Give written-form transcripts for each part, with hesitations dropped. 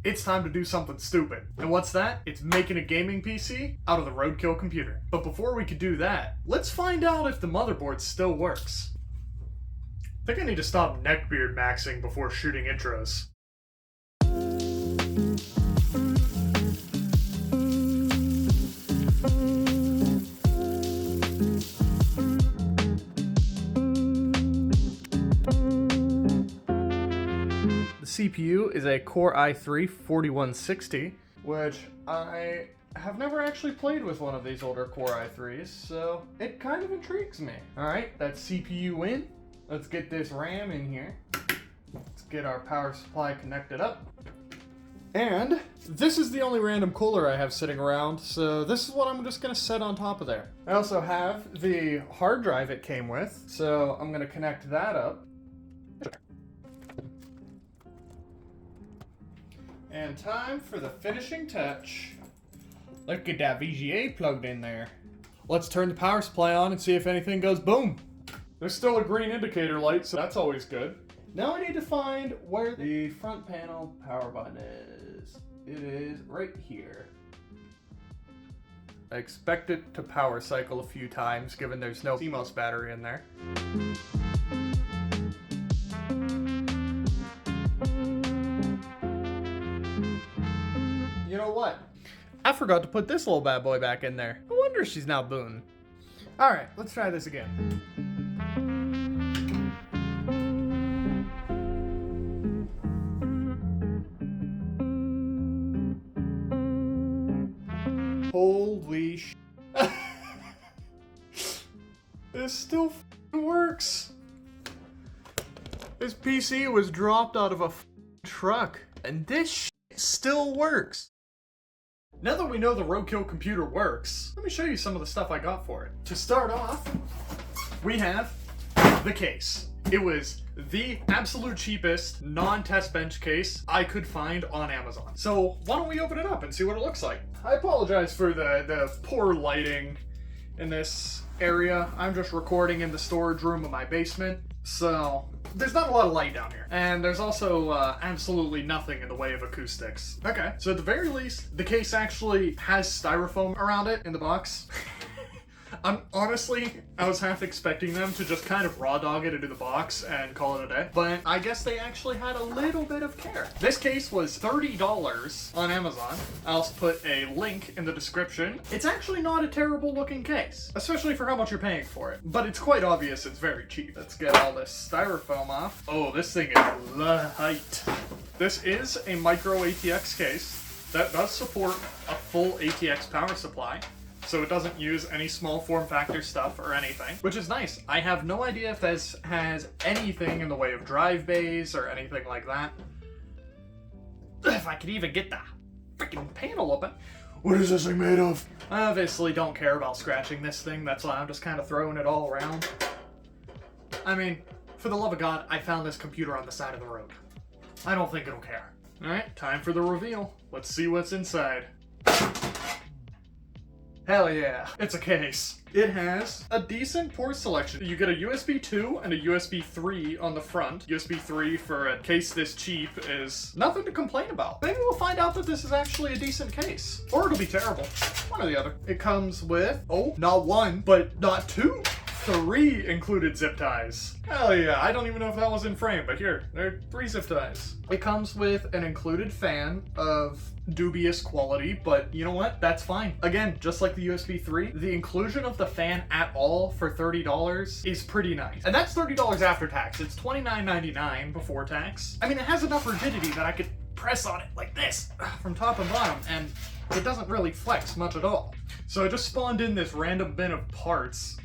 it's time to do something stupid. And what's that? It's making a gaming PC out of the Roadkill computer. But before we could do that, let's find out if the motherboard still works. I think I need to stop neckbeard maxing before shooting intros. The CPU is a Core i3-4160, which I have never actually played with one of these older Core i3s, so it kind of intrigues me. Alright, that's CPU in. Let's get this RAM in here. Let's get our power supply connected up. And this is the only random cooler I have sitting around, so this is what I'm just going to set on top of there. I also have the hard drive it came with, so I'm going to connect that up. And time for the finishing touch. Let's get that VGA plugged in there. Let's turn the power supply on and see if anything goes boom. There's still a green indicator light, so that's always good. Now I need to find where the front panel power button is. It is right here. I expect it to power cycle a few times, given there's no CMOS battery in there. You know what? I forgot to put this little bad boy back in there. No wonder she's now booting. Alright, let's try this again. Holy sh... This still f***ing works. This PC was dropped out of a truck, and this shit still works. Now that we know the Roadkill computer works, let me show you some of the stuff I got for it. To start off, we have the case. It was the absolute cheapest non-test bench case I could find on Amazon. So why don't we open it up and see what it looks like? I apologize for the poor lighting in this area. I'm just recording in the storage room of my basement, so there's not a lot of light down here. And there's also absolutely nothing in the way of acoustics. Okay, so at the very least, the case actually has styrofoam around it in the box. I was half expecting them to just kind of raw dog it into the box and call it a day, but I guess they actually had a little bit of care. This case was $30 on Amazon. I'll also put a link in the description. It's actually not a terrible looking case, especially for how much you're paying for it, but it's quite obvious it's very cheap. Let's get all this styrofoam off. Oh, this thing is light. This is a micro ATX case that does support a full ATX power supply, so it doesn't use any small form factor stuff or anything, which is nice. I have no idea if this has anything in the way of drive bays or anything like that. If I could even get the freaking panel open. What is this thing made of? I obviously don't care about scratching this thing, that's why I'm just kind of throwing it all around. I mean, for the love of God, I found this computer on the side of the road. I don't think it'll care. Alright, time for the reveal. Let's see what's inside. Hell yeah, it's a case. It has a decent port selection. You get a USB 2 and a USB 3 on the front. USB 3 for a case this cheap is nothing to complain about. Maybe we'll find out that this is actually a decent case. Or it'll be terrible. One or the other. It comes with, oh, not one, but not two. 3 included zip ties. Hell yeah, I don't even know if that was in frame, but here, there are 3 zip ties. It comes with an included fan of dubious quality, but you know what? That's fine. Again, just like the USB 3, the inclusion of the fan at all for $30 is pretty nice. And that's $30 after tax. It's $29.99 before tax. I mean, it has enough rigidity that I could press on it like this from top and bottom, and it doesn't really flex much at all. So I just spawned in this random bin of parts.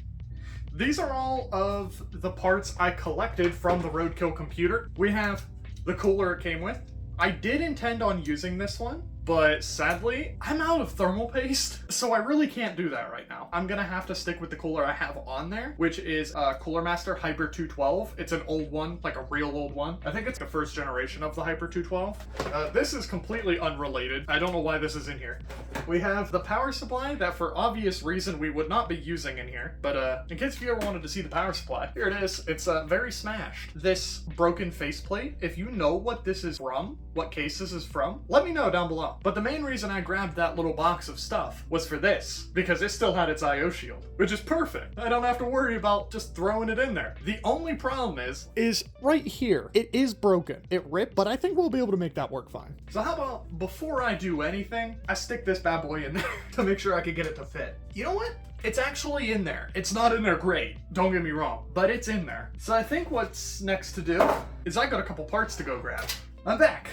These are all of the parts I collected from the Roadkill computer. We have the cooler it came with. I did intend on using this one, but sadly, I'm out of thermal paste, so I really can't do that right now. I'm gonna have to stick with the cooler I have on there, which is Cooler Master Hyper 212. It's an old one, like a real old one. I think it's the first generation of the Hyper 212. This is completely unrelated. I don't know why this is in here. We have the power supply that for obvious reason we would not be using in here, but in case you ever wanted to see the power supply, here it is. It's very smashed. This broken faceplate, if you know what this is from, what case this is from, let me know down below. But the main reason I grabbed that little box of stuff was for this, because it still had its IO shield, which is perfect. I don't have to worry about just throwing it in there. The only problem is right here. It is broken. It ripped, but I think we'll be able to make that work fine. So how about before I do anything, I stick this bad boy in there to make sure I can get it to fit. You know what? It's actually in there. It's not in there great, don't get me wrong, but it's in there. So I think what's next to do is I got a couple parts to go grab. I'm back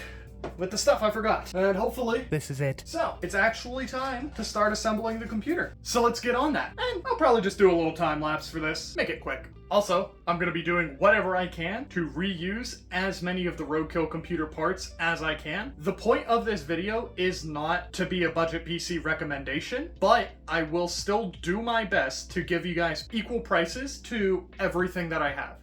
with the stuff I forgot, and hopefully this is it. So it's actually time to start assembling the computer. So let's get on that. And I'll probably just do a little time lapse for this, make it quick. Also, I'm going to be doing whatever I can to reuse as many of the Roadkill computer parts as I can. The point of this video is not to be a budget PC recommendation, but I will still do my best to give you guys equal prices to everything that I have.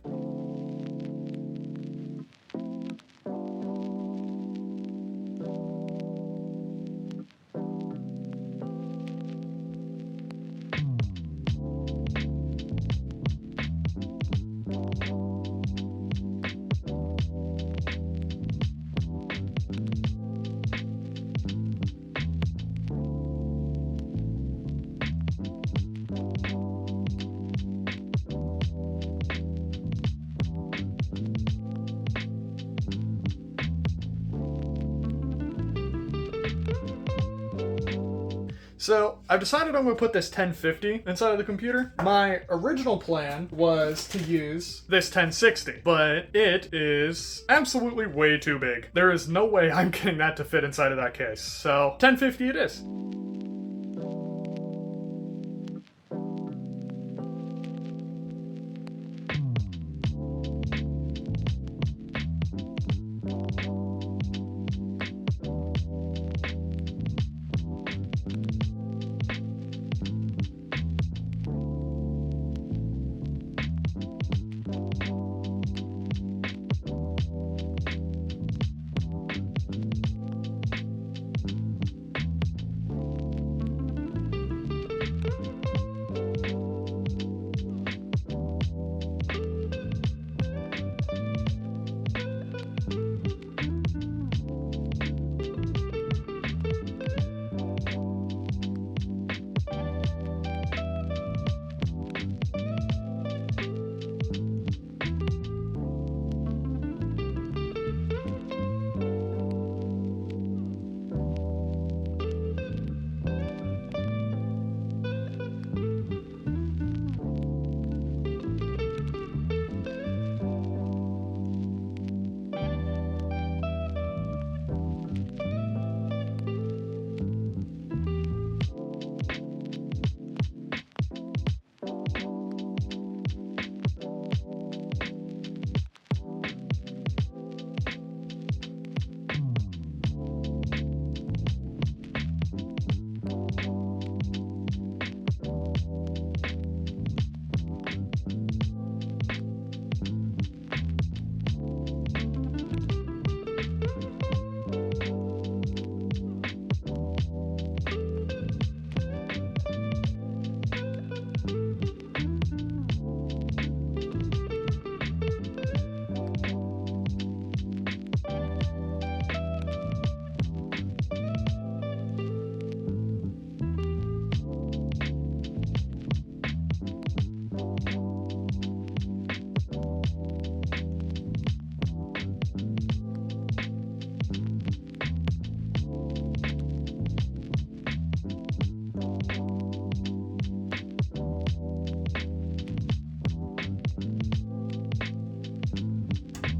So I've decided I'm going to put this 1050 inside of the computer. My original plan was to use this 1060, but it is absolutely way too big. There is no way I'm getting that to fit inside of that case. So 1050 it is.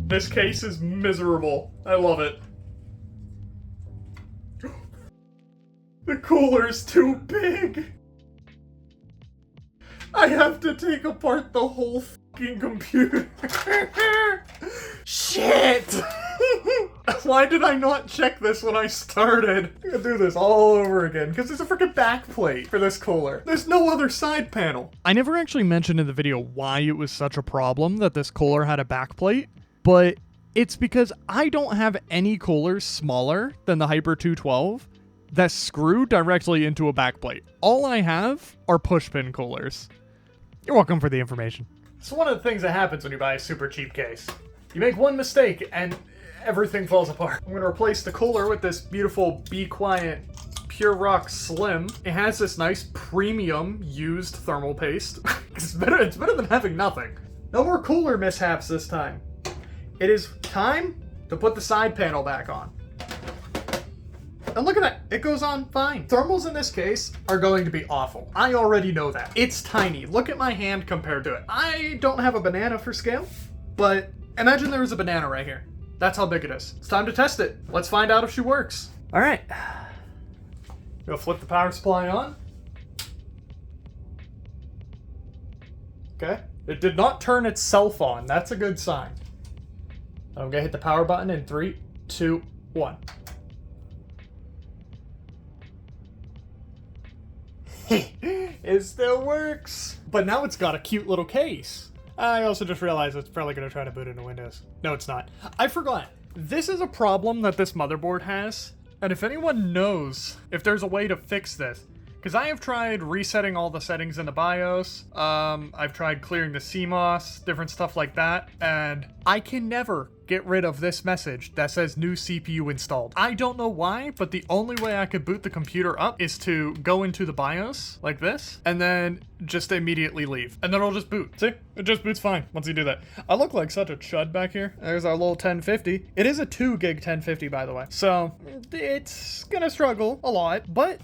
This case is miserable. I love it. The cooler's too big. I have to take apart the whole fucking computer. Shit! Why did I not check this when I started? I'm gonna do this all over again, because there's a freaking backplate for this cooler. There's no other side panel. I never actually mentioned in the video why it was such a problem that this cooler had a backplate, but it's because I don't have any coolers smaller than the Hyper 212, that screw directly into a backplate. All I have are pushpin coolers. You're welcome for the information. So one of the things that happens when you buy a super cheap case, you make one mistake and everything falls apart. I'm gonna replace the cooler with this beautiful BeQuiet Pure Rock Slim. It has this nice premium used thermal paste. It's better than having nothing. No more cooler mishaps this time. It is time to put the side panel back on. And look at that, it goes on fine. Thermals in this case are going to be awful. I already know that. It's tiny. Look at my hand compared to it. I don't have a banana for scale, but imagine there was a banana right here. That's how big it is. It's time to test it. Let's find out if she works. All right. Go flip the power supply on. Okay. It did not turn itself on. That's a good sign. I'm gonna hit the power button in 3, 2, 1. It still works. But now it's got a cute little case. I also just realized it's probably going to try to boot into Windows. No, it's not. I forgot. This is a problem that this motherboard has. And if anyone knows if there's a way to fix this, because I have tried resetting all the settings in the BIOS, I've tried clearing the CMOS, different stuff like that, and I can never get rid of this message that says new CPU installed. I don't know why, but the only way I could boot the computer up is to go into the BIOS, like this, and then just immediately leave. And then it'll just boot. See? It just boots fine once you do that. I look like such a chud back here. There's our little 1050. It is a 2 gig 1050, by the way. So, it's gonna struggle a lot, but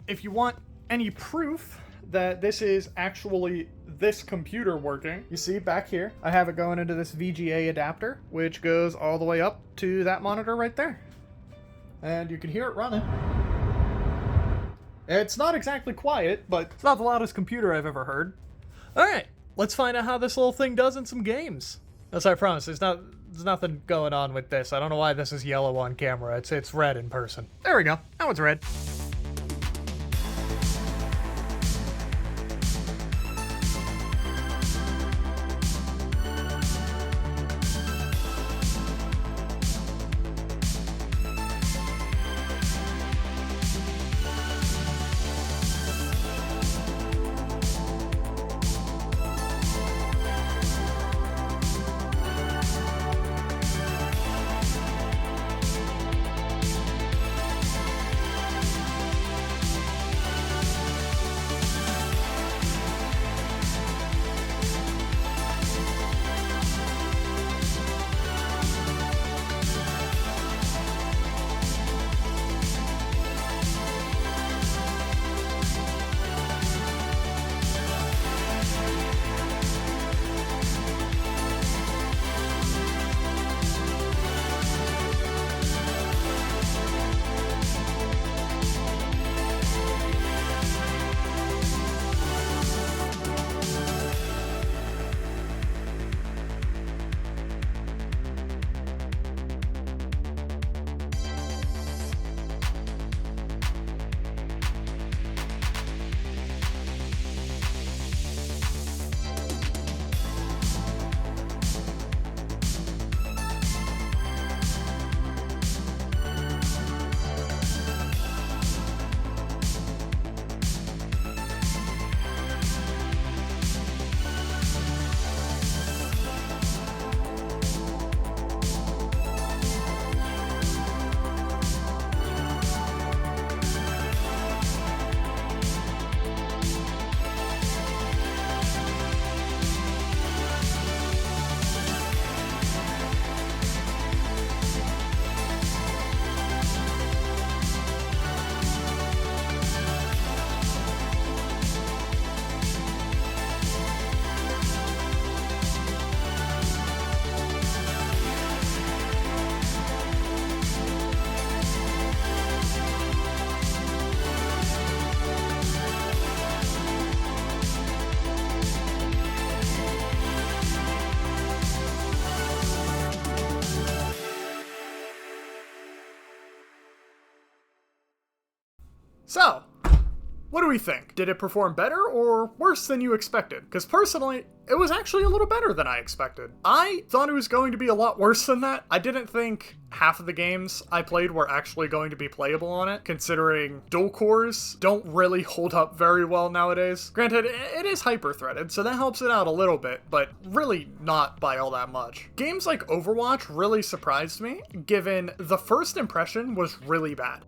if you want any proof that this is actually this computer working, you see back here, I have it going into this VGA adapter, which goes all the way up to that monitor right there. And you can hear it running. It's not exactly quiet, but it's not the loudest computer I've ever heard. All right, let's find out how this little thing does in some games. As I promised, there's nothing going on with this. I don't know why this is yellow on camera. It's red in person. There we go. Now it's red. So, What do we think? Did it perform better or worse than you expected? Because personally, it was actually a little better than I expected. I thought it was going to be a lot worse than that. I didn't think half of the games I played were actually going to be playable on it, considering dual cores don't really hold up very well nowadays. Granted, it is hyper-threaded, so that helps it out a little bit, but really not by all that much. Games like Overwatch really surprised me, given the first impression was really bad.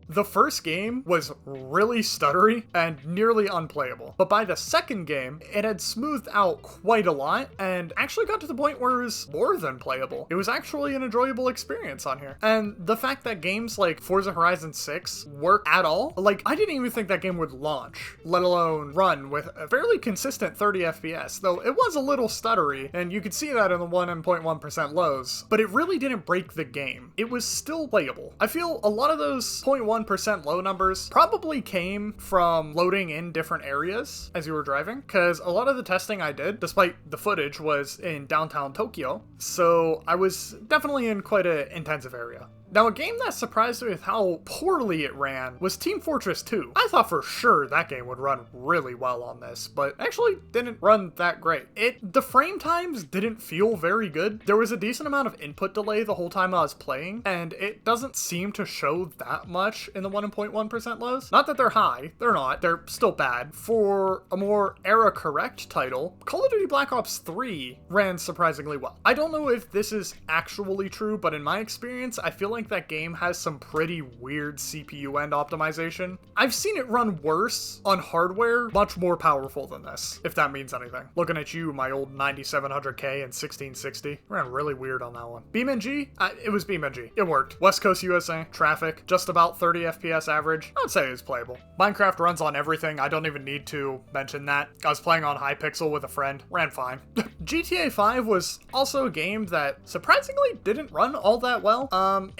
The first game was really stuttery and nearly unplayable, but by the second game, it had smoothed out quite a lot and actually got to the point where it was more than playable. It was actually an enjoyable experience on here. And the fact that games like Forza Horizon 6 work at all, like I didn't even think that game would launch, let alone run with a fairly consistent 30 FPS, though it was a little stuttery, and you could see that in the 1.1% lows, but it really didn't break the game. It was still playable. I feel a lot of those 0.1% low numbers probably came from loading in different areas as you were driving, because a lot of the testing I did, despite the footage, was in downtown Tokyo, so I was definitely in quite an intensive area. Now, a game that surprised me with how poorly it ran was Team Fortress 2. I thought for sure that game would run really well on this, but actually didn't run that great. The frame times didn't feel very good. There was a decent amount of input delay the whole time I was playing, and it doesn't seem to show that much in the 1.1% lows. Not that they're high, they're not, they're still bad. For a more era-correct title, Call of Duty Black Ops 3 ran surprisingly well. I don't know if this is actually true, but in my experience, I feel like that game has some pretty weird CPU end optimization. I've seen it run worse on hardware much more powerful than this, if that means anything. Looking at you, my old 9700K and 1660. Ran really weird on that one. BeamNG? It was BeamNG. It worked. West Coast USA, traffic, just about 30 FPS average. I would say it was playable. Minecraft runs on everything. I don't even need to mention that. I was playing on Hypixel with a friend. Ran fine. GTA 5 was also a game that surprisingly didn't run all that well.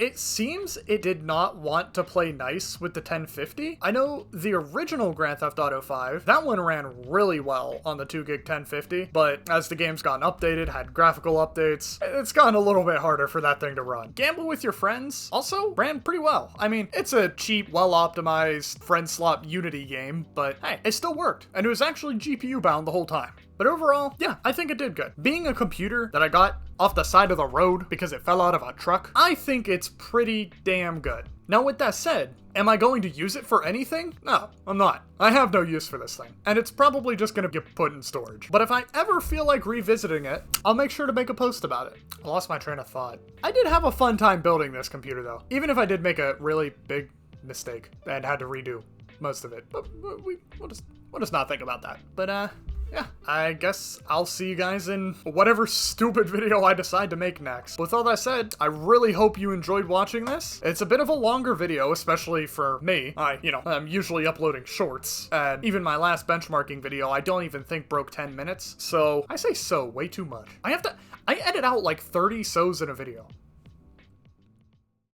It seems it did not want to play nice with the 1050. I know the original Grand Theft Auto 5, that one ran really well on the 2GB 1050, but as the game's gotten updated, had graphical updates, it's gotten a little bit harder for that thing to run. Gamble with Your Friends also ran pretty well. I mean, it's a cheap, well-optimized friend slot Unity game, but hey, it still worked, and it was actually GPU bound the whole time. But overall, yeah, I think it did good. Being a computer that I got off the side of the road because it fell out of a truck, I think it's pretty damn good. Now with that said, am I going to use it for anything? No, I'm not. I have no use for this thing, and it's probably just gonna get put in storage. But if I ever feel like revisiting it, I'll make sure to make a post about it. I lost my train of thought. I did have a fun time building this computer though, even if I did make a really big mistake and had to redo most of it. But we'll just not think about that. But yeah, I guess I'll see you guys in whatever stupid video I decide to make next. With all that said, I really hope you enjoyed watching this. It's a bit of a longer video, especially for me. I'm usually uploading shorts, and even my last benchmarking video I don't even think broke 10 minutes, so I say so way too much. I edit out like 30 so's in a video.